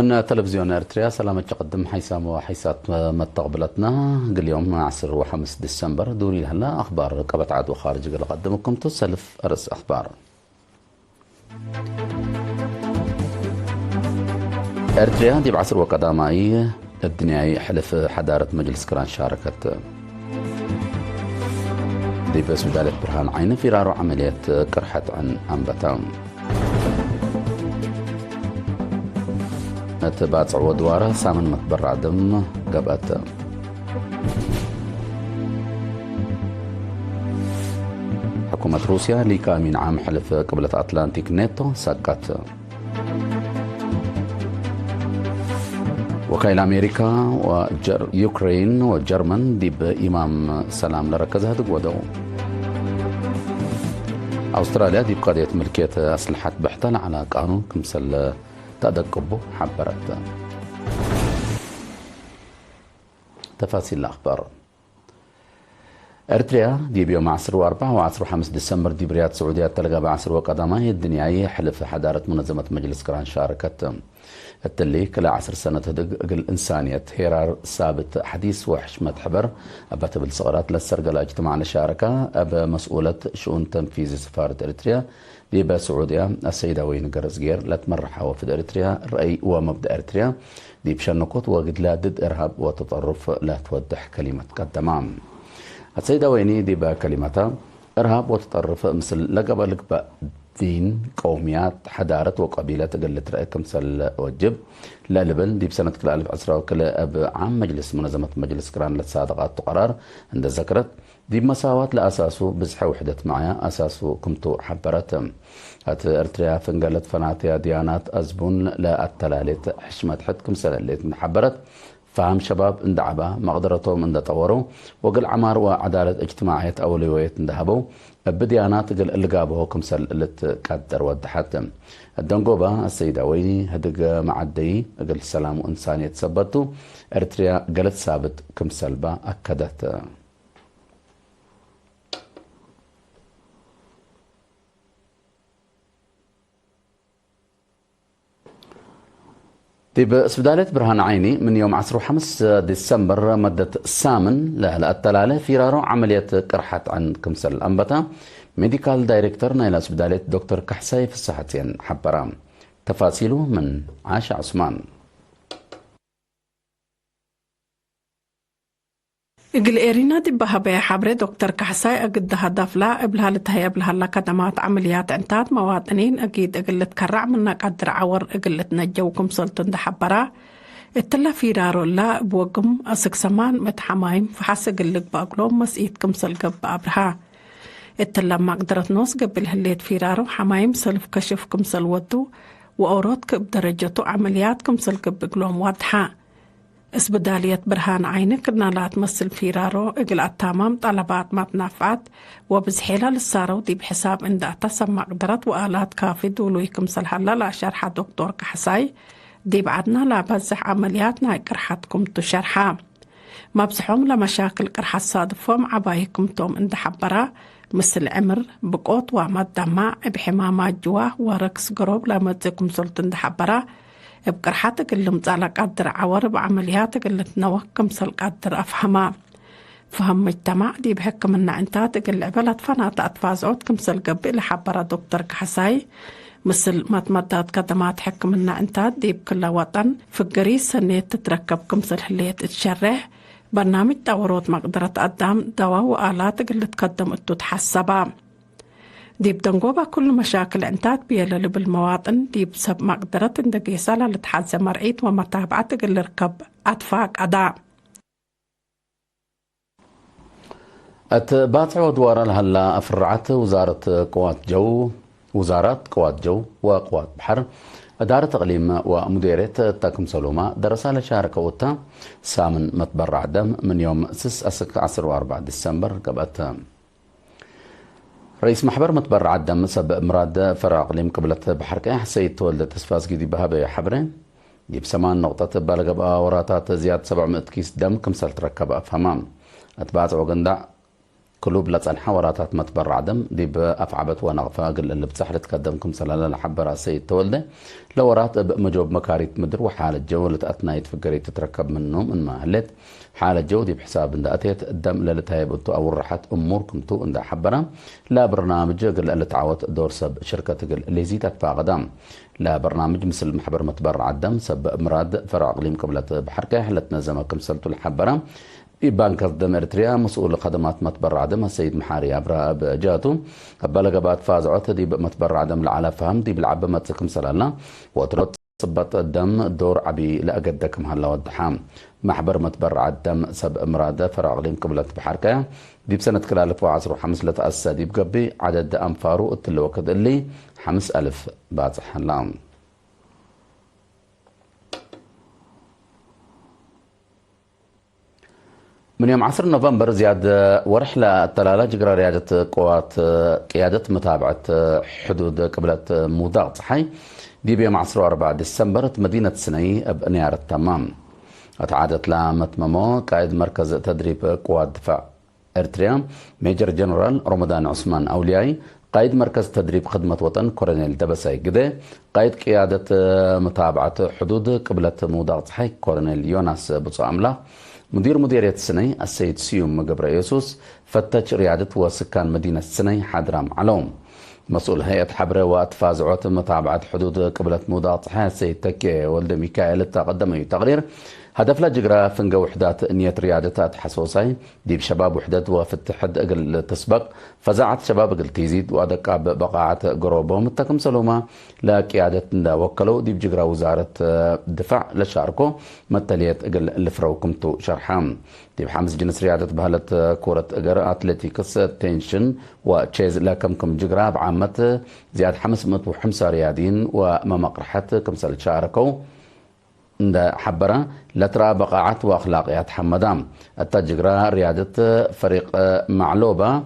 من تلفزيون ارتريا سلامة تقدم حيسام وحيسات متقبلتنا اليوم 10 و5 ديسمبر دوري هلا اخبار قبت عاد وخارج قدمكم تسلف ارس اخبار. ارتريا دي بعصر وقداماي الدنيا حلف حضارة مجلس كران شاركت دي بس بدالة برهان عين في رارو عملية قرحة عن أنبتان تبات ودوارة سامن متبرع دم قبأت حكومة روسيا لكامين عام حلف قبلة أتلانتيك ناتو سقط وكيل أمريكا ويوكرين والجرمن دي بإمام سلام لركزها دقودو أستراليا دي بقضية ملكية أسلحة بحتل على قانون كمسل تدقبه حبرت تفاصيل الأخبار. ارتريا دي بيوم 10 و4 و10 و5 ديسمبر دي بريات سعودية تلقى بعصر وقدماء الدنياية حلف حضارة منظمة مجلس كران شاركت التلي كلا 10 سنة تدق الإنسانية هيرار ثابت حديث وحشمة حبر أبت بالصغرات للسرقة اجتماع لشاركة أب مسؤولة شؤون تنفيذ سفارة ارتريا ديبا سعودية السيدة وين قرزقير لا تمرح وفد ارتريا الرأي ومبدأ ارتريا دي بشنقط وقد لا ضد إرهاب وتطرف لا تودح كلمة قدمام السيدة ويني ديبا كلمتها إرهاب وتطرف مثل لقب دين قوميات حضارة وقبيلة قلت رأي كمثل وجب لا لبن دي بسنة كلا 1010 وكلا أب عام مجلس منظمة مجلس كران لتصادقات قرار عند ذكرت دي مساواة لأساسه بزحة وحدة معايا أساسه كمتو حبرت هات ارتريا فنقلت فناتيا ديانات أزبون لا التلاليت حشمت حد كمثل اللي حبرت فهم شباب اندعبا مقدرتهم اند طوروا وقل عمار وعدالة اجتماعية أولوية اندهبوا بديانات قل اللقابه كمسل اللي تقدر ودحت الدنقوبة السيدة ويني هدق معدي قل السلام وإنسانية تثبتوا ارتريا قلت ثابت كمسل با أكدت طيب سبدالة برهان عيني من يوم 10 و5 ديسمبر مدة سامن لهلا التلالة في رارو عملية قرحة عن كمسل الأنبتا ميديكال دايركتور نايلا سبدالة دكتور كحساي في الصحتين حبرام تفاصيله من عاشا عثمان. إقل إيرينا دي بهبه حبري دكتور كحساي أقد هدف لا إبلها لتهي إبلها لكدمات عمليات انتات مواطنين أكيد إقل تكرع منك قدر عور إقل تنجوكم سلطن دحبرا التلا في رارو لا بوقم أسك سمان متحمايم فحس إقلك باقلوم مسئيتكم سلقب بأبرها التلا ما قدرت نوس قبل هليت في رارو حمايم سلف كشفكم سلودو وأورودك بدرجتو عملياتكم سلقب بقلوم واضحة اسبدالية برهان عينك إنها لا تمثل فيرارو إقل التمام طلبات ما تنافعت وبزحيلة للسارو دي بحساب إن دعتصم مقدرات وآلات كافي دولو يكمسل هلا لا شرحة دكتور كحساي دي بعدنا لا بزح عملياتنا قرحتكم تشرحة ما بزحوم لمشاكل قرحة صادفهم عبايكم توم إن دحبرا مثل عمر بقوت وعمد دماء بحمامات جواه ورقص قروب لمدزكم سلطن دحبرا بقرحتك اللي مطالع قدر عور بعملياتك اللي تنوكم سل قدر أفهمها فهم مجتمع دي بحكم ان انتاتك اللي بلد فنات أتفازعوتكم سل قبل حبرا دكتور كحساي مثل ما تمدات قدمات حكم ان انتات دي بكل وطن في القريس سنة تتركبكم سل حلية تشرح برنامج دورات مقدرة قدام دواء وآلاتك اللي تقدم اتو تحسبها دي بدنقوبة كل مشاكل انتات بيلا بالمواطن دي بسبب مقدرة اندقي سالة لتحزم مرئيت ومتابعتك اللي ركب أدفاق أداء اتباطع ودوار الهلا أفرعت وزارة قوات جو وقوات بحر إدارة إقليم ومديرية تاكم سلومة درسا لشاركة وطا سامن متبرع دم من يوم 10 و4 ديسمبر قبأت رئيس محبر متبرع الدم سب مراد فرع اقليم قبلة بحركة حسيت تولد تسفاس جدي بهابة حبرين جيب سمان نقطة بالقبا وراتات زياد 700 كيس دم كمسل تركب أفهمام أتباع وقندع كلوب لصن حواراتات متبرع دم دي بأفعبت ونغفا قل اللي بتسحلت قدمكم سلالة لحبرا سيد تولده لورات بمجوب مكاريت مدر وحالة جو اللي تأتنايت فقريت تتركب منهم من ماهلت حالة جو دي بحساب ان أتيت الدم اللي تهيبتو أو رحت أموركم تو ان حبرا لا برنامج قل اللي تعوت دور سب شركة قل اللي زيتت باغدام لا برنامج مثل محبر متبرع الدم سب مراد فرع اقليم قبلت بحركة حلتنا زمكم سلتو الحبرا بنك الدم اريتريا مسؤول خدمات متبرع دم السيد محاري ابرا بجاتو بلغ بعد فازعت دي متبرع دم على فهم دي بالعب متكم سلالنا وترد صبت الدم دور عبي لاقدكم هلا ودحام محبر متبرع الدم سب امراده فرع اقليم قبلت بحركه دي بسنه كلالف وعصر وحمس لتاسى دي بقبي عدد انفارو التلوكد اللي 5000 باصح لام من يوم 10 نوفمبر زياد ورحلة التلالة جرى ريادة قوات قيادة متابعة حدود قبلة موضع صحي دي بيوم 10 4 ديسمبر مدينة سني بنيار التمام اتعادت لمتممو قائد مركز تدريب قوات دفاع اريتريا ميجر جنرال رمضان عثمان أولياي قائد مركز تدريب خدمة وطن كورنيل دبساي قدي قائد قيادة متابعة حدود قبلة موضع صحي كورنيل يوناس بوصو أملا مديرية السني السيد سيوم قبر يسوس فتش ريادة وسكان مدينة السني حضرام علوم مسؤول هيئة حبرة واتفازعات متابعة حدود قبلة موضع صحي السيد تكي ولد ميكائيل تقدم تقرير هدف لا جرى فنجا وحدات نية ريادة حسوساي دي بشباب وحدات وفتحد اقل تسبق فزعت شباب اقل تيزيد وادق بقاعة قروبهم التكم سلوما لقيادة وكلو دي بجرى وزارة الدفاع لشاركو متليت اقل الفروكم تو شرحام دي بحمس جنس ريادة بهالة كورة اقر اتلتيكس تنشن وتشيز لكمكم جرى بعامة زياد 505 ريادين وما مقرحت كمسال شاركو عند حبرة لترى بقاعات واخلاقيات حمدام التجرى ريادة فريق معلوبة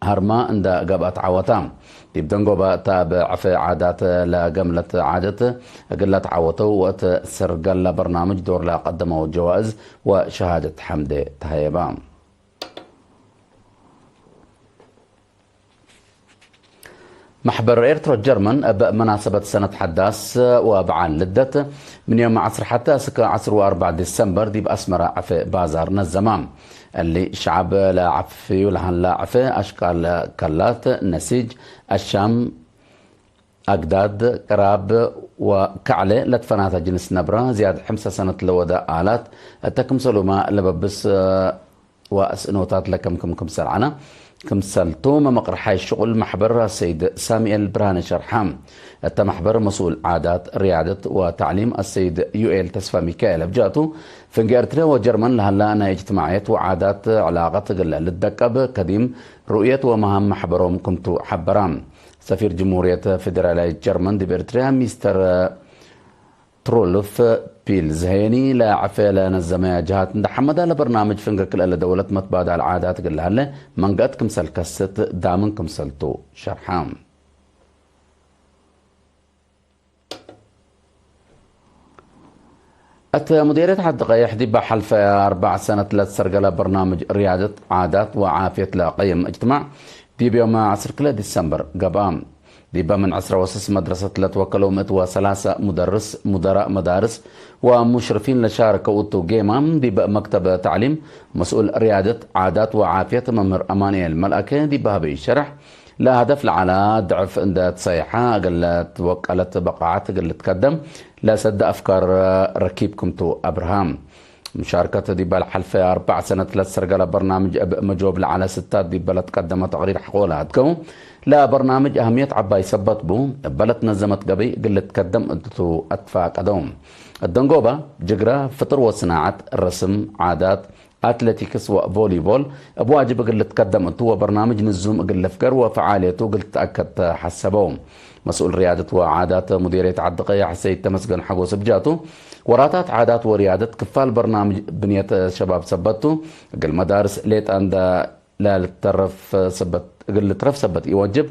هرما عند قبات عوتام يبدنقوا تابع في عادات لقملة عادة قلت عوتو وتسرقل برنامج دور لا قدموا جوائز وشهادة حمد تهيبام محبر ايرترو جرمن بمناسبة سنة حداث وبعان لدت من يوم عصر حتى سكا عصر و4 ديسمبر دي بأسمرة عفي بازارنا الزمام اللي شعب لا عفي ولهن لا عفي أشكال كلات نسيج الشام أقداد قراب وكعلة لتفنات جنس نبرة زياد حمسة سنة لودا آلات التكم سلوما لببس وأسئنوتات لكم سرعنا كمسلتو مقرحي الشغل محبر السيد سامي البرهاني شرحام محبر مسؤول عادات ريادة وتعليم السيد يوئيل تسفى ميكائيل بجاتو فنجارتريا وجرمن لهلا أنا اجتماعيات وعادات علاقات للدكب قديم رؤية ومهام محبرهم كنتو حبرام سفير جمهورية فيدرالية جرمن دي بإرتريا ميستر ترولف بيلز هيني لا عفا لا نزمي جهات حمد على برنامج فنجك إلى دولة متبادل العادات قال هلا من قد كمسل كست دامن كمسلتو شرحام مديرية حد قيح دي بحلف 4 سنة 3 سرقلة برنامج ريادة عادات وعافية لا قيم اجتماع دي بيوم 10 كلا ديسمبر قبام دي من عصر وسس مدرسة لتوكلوا وثلاثة مدراء مدارس ومشرفين لشاركة وطو جيمام دي مكتب تعليم مسؤول ريادة عادات وعافية ممر أماني الملأكة دي بهبي شرح لا هدف على ضعف عند تصيحة قلت وكالة بقاعات قلت تقدم لا سد أفكار ركيبكم تو أبراهام مشاركة دي بالحلفة 4 سنة 3 سرقلة برنامج مجوب على 6 دي بلد قدم تقرير حقولها هتكون لا برنامج أهمية عباي سبت بو بلد نظمت قبي قلت تقدم انتو أدفع قدوم الدنقوبة جقرة فطر وصناعة الرسم عادات اتلتيكس وفولي بول بواجب قلت تقدم انتو برنامج نزوم قلت فكر وفعاليته قلت تأكد حسبوهم مسؤول ريادة وعادات مديرية عدقية حسيد تمسقن حقوس بجاتو وراتات عادات وريادة كفال برنامج بنية شباب سبتو قل مدارس ليت عند لا للترف سبت قل ترف سبت يوجب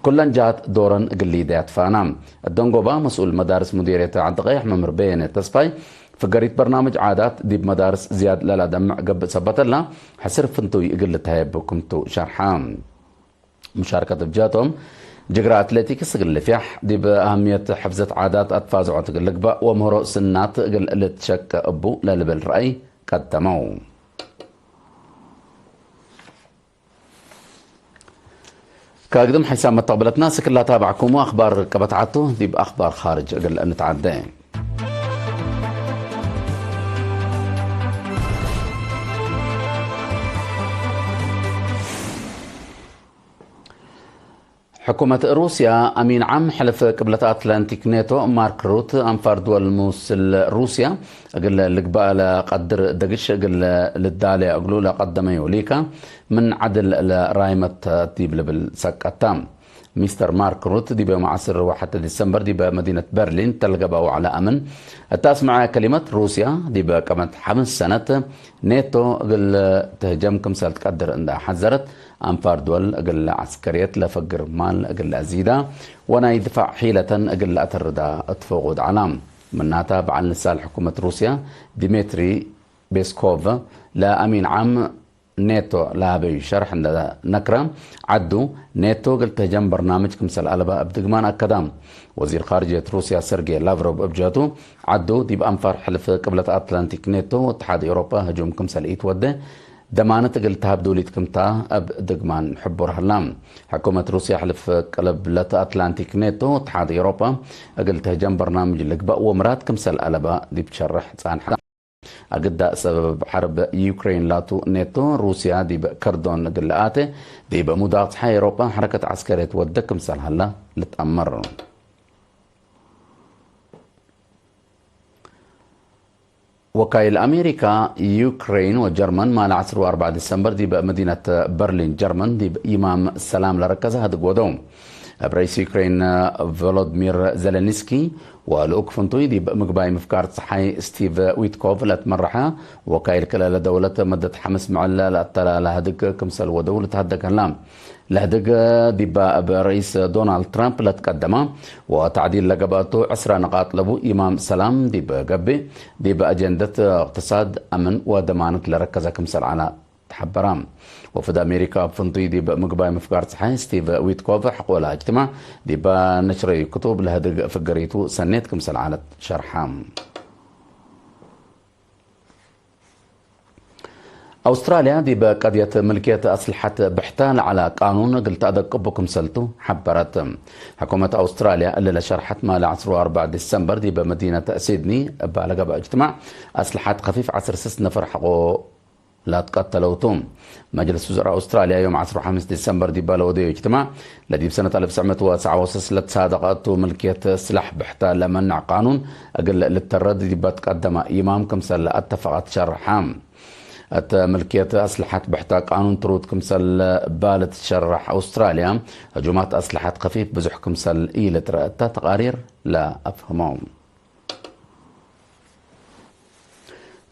كلن جات دورا قليدات فانام الدنقوبا مسؤول مدارس مديرية عدقية ممر بين تصفاي فقريت برنامج عادات دي بمدارس زياد لا دمع قبل سبت لنا حسر فنتو يقل تهيبكمتو شرحام مشاركة بجاتهم جقرا اتلتيكس قل فيح دي بأهمية حفظة عادات أتفازعوا تقلق بقى ومهرو سنات قل اللي تشك أبو للبل رأي قدموا كاقدم حسام متقبلت ناس كلها تابعكم وأخبار كبتعته دي بأخبار خارج قل نتعدى حكومة روسيا أمين عام حلف قبلة أتلانتيك ناتو مارك روت أنفار دول موسل روسيا قال لقبال قدر دقش قال للدالي أقلو لقدم يوليكا من عدل لرايمة تيب بالسكتام مستر مارك روت دي بمعصر 1 ديسمبر دي بمدينة برلين تلقبوا على أمن التاسمع كلمة روسيا دي بكمت 5 سنة ناتو قال تهجمكم سالتقدر عندها حذرت أنفار دول أقل عسكريات لفقر مال أقل أزيدا وانا يدفع حيلة أقل أتردا أتفوقود علام من ناتب عن لسان حكومة روسيا ديمتري بيسكوف لا أمين عام ناتو لا بيشرح نكرة عدو ناتو قلت تهجم برنامج كمسال ألبا أبدقمان أكدام وزير خارجية روسيا سيرجي لافروف أبجاتو عدو دي بأنفار حلف قبلة أتلانتيك ناتو واتحاد أوروبا هجوم كمسال إيت وده دمانة قلتها بدوليت كمتا أب دقمان حبور هلام حكومة روسيا حلف قلب لتا أتلانتيك ناتو اتحاد أوروبا قلتها جنب برنامج اللقباء ومرات كمسال ألبا دي بتشرح تسان حدا أقدا سبب حرب يوكرين لاتو ناتو روسيا دي بكردون قلقاته دي بمضاعت حي أوروبا حركة عسكرية ودى كمسال هلا لتأمر وكايل أمريكا يوكرين وجرمن مال 4 ديسمبر دي بمدينة برلين جرمن دي بإمام السلام لركزها هدق ودوم برئيس يوكرين فولودمير زيلينسكي والأوك فنطوي دي بمقباي مفكار صحي ستيف ويتكوف لتمرحها وكايل كلا لدولة مدة حمس معلا لأطلع لهدق كمسل ودولة هدق هلام لهدق دي برئيس دونالد ترامب لتقدمه وتعديل لقباته 10 نقاط لبو إمام سلام دي بقبي دي بأجندة اقتصاد أمن ودمانة لركزة كمسل على تحبرام وفد أمريكا فنطي دي بمقباي مفكار صحي ستيف ويتكوف حقولها اجتماع دي بنشري كتب لهدق فقريتو سنيت كمسل على شرحام أستراليا دي بقضية ملكية أسلحة بحتال على قانون قلت أدقبكم سلتو حبرت حكومة أستراليا اللي شرحت مال 4 ديسمبر دي بمدينة سيدني بلقب اجتماع أسلحة خفيف 10 نفر حقو لا تقتلوتم مجلس وزراء أستراليا يوم 5 ديسمبر دي بالودي اجتماع الذي بسنة 1969 لتصادقته ملكية سلاح بحتال لمنع قانون أقل للتردد دي بتقدم إمامكم سل اتفقت شرحام ملكية أسلحة بحتاج قانون ترود كمسل بالت شرح أستراليا هجومات أسلحة خفيف بزح كمسل إيلة رأتا تقارير لا أفهمهم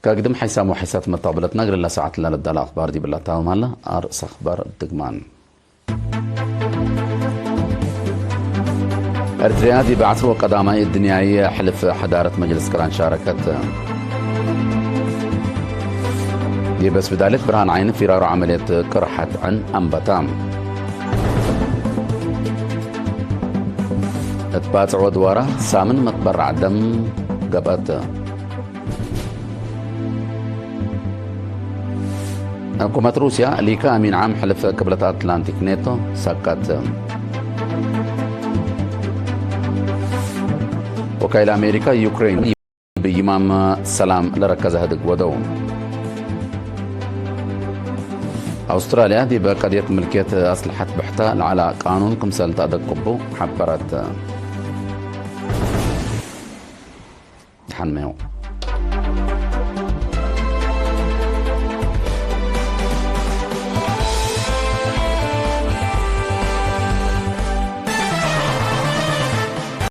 كاقدم حيسام وحيسات مطابلة نقر الله ساعة لنا لدى الأخبار دي بالله تعالى مالا أرأس أخبار الدقمان أرتريا دي بعثر وقدامي الدنياية حلف حضارة مجلس كران شاركت دي بس بدالة برهان عين فرار عملية كرحت عن أنبتام اتباتع ودوارة سامن متبرع دم قبات حكومة روسيا ليكا أمين عام حلف قبلة أتلانتيك ناتو سكت وكايل أمريكا يوكرين بإمام سلام لركزها دق ودو أستراليا دي بقضية ملكية أسلحة بحتال على قانون كمسال تأدقبو حبرت حنميو